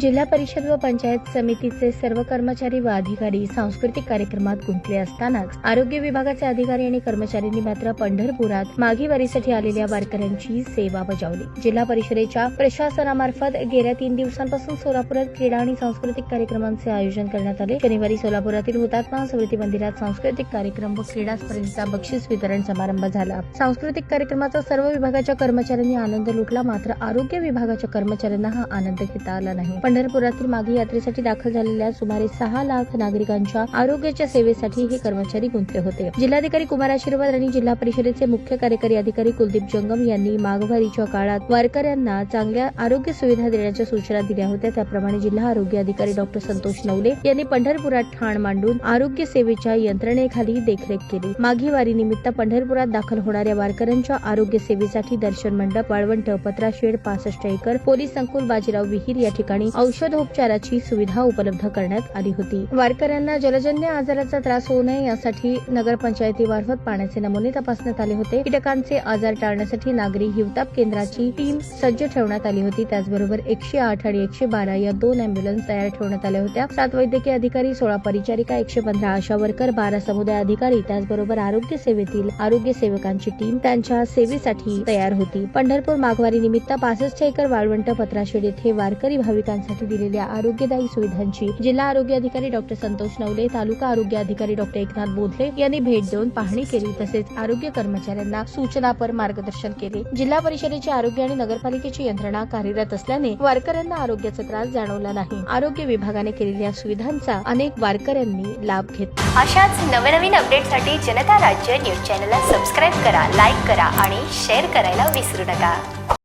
जिल्हा परिषद व पंचायत समितीचे सर्व कर्मचारी व अधिकारी सांस्कृतिक कार्यक्रमात गुंतले असतानाच आरोग्य विभागाचे अधिकारी आणि कर्मचाऱ्यांनी मात्र पंढरपुरात माघी वारीसाठी आलेल्या वारकऱ्यांची सेवा बजावली। जिल्हा परिषदेच्या प्रशासनामार्फत गेल्या 3 दिवसांपासून सोलापुरात क्रीडा आणि सांस्कृतिक कार्यक्रमांचे आयोजन करण्यात आले। शनिवारी सोलापुरातील हुतात्मा स्मृती मंदिरात सांस्कृतिक कार्यक्रम व क्रीडा स्पर्धेचा बक्षीस वितरण समारंभ झाला। सांस्कृतिक कार्यक्रमाचा सर्व विभागाच्या कर्मचाऱ्यांनी आनंद लुटला, मात्र आरोग्य विभागाच्या कर्मचाऱ्यांना हा आनंद घेता आला नाही। पंढरपुरातील माघी यात्रेसाठी दाखल झालेल्या सुमारे 6 लाख नागरिकांच्या आरोग्याच्या सेवेसाठी हे कर्मचारी गुंतले होते। जिल्हाधिकारी कुमार आशीर्वाद आणि जिल्हा परिषदेचे मुख्य कार्यकारी अधिकारी कुलदीप जंगम यांनी माघवारीच्या काळात वारकऱ्यांना चांगल्या आरोग्य सुविधा देण्याच्या सूचना दिल्या होत्या। त्याप्रमाणे जिल्हा आरोग्य अधिकारी डॉ. संतोष नवले यांनी पंढरपुरात ठाण मांडून आरोग्य सेवेच्या यंत्रणेखाली देखरेख केली। माघी वारी निमित्त पंढरपुरात दाखल होणाऱ्या वारकऱ्यांच्या आरोग्य सेवेसाठी दर्शन मंडप, वाळवंट, पत्राशेड, 65 एकर, पोलीस संकुल, बाजीराव विहीर या ठिकाणी औषधोपचाराची सुविधा उपलब्ध करण्यात आली होती। वारकऱ्यांना जलजन्य आजाराचा त्रास होऊ नये यासाठी नगरपंचायतीमार्फत पाण्याचे नमुने तपासण्यात आले होते। कीटकांचे आजार टाळण्यासाठी नागरी हिवताप केंद्राची टीम सज्ज ठेवण्यात आली होती। त्याचबरोबर 108 आणि 112 या 2 अँब्युलन्स तयार ठेवण्यात आल्या होत्या। 7 वैद्यकीय अधिकारी, 16 परिचारिका, 115 आशा वर्कर, 12 समुदाय अधिकारी, त्याचबरोबर आरोग्य सेवेतील आरोग्य सेवकांची टीम त्यांच्या सेवेसाठी तयार होती। पंढरपूर माघवारी निमित्त 65 एकर वाळवंट, पत्राशेड येथे वारकरी भाविकांसाठी दिलेल्या आरोग्यदायी सुविधांची जिल्हा आरोग्य अधिकारी डॉ. संतोष नवले, तालुका आरोग्य अधिकारी डॉ. एकनाथ बोधले यांनी भेट देऊन पाहणी केली। तसेच आरोग्य कर्मचाऱ्यांना सूचनापर मार्गदर्शन केले। जिल्हा परिषदेची आरोग्य आणि नगरपालिकेची यंत्रणा कार्यरत असल्याने वारकऱ्यांना आरोग्याचा त्रास जाणवला नाही। आरोग्य विभागाने केलेल्या सुविधांचा अनेक वारकऱ्यांनी लाभ घेतला। अशाच नवनवीन अपडेटसाठी जनता राज्य न्यूज चॅनलला सबस्क्राईब करा, लाईक करा आणि शेअर करायला विसरू नका।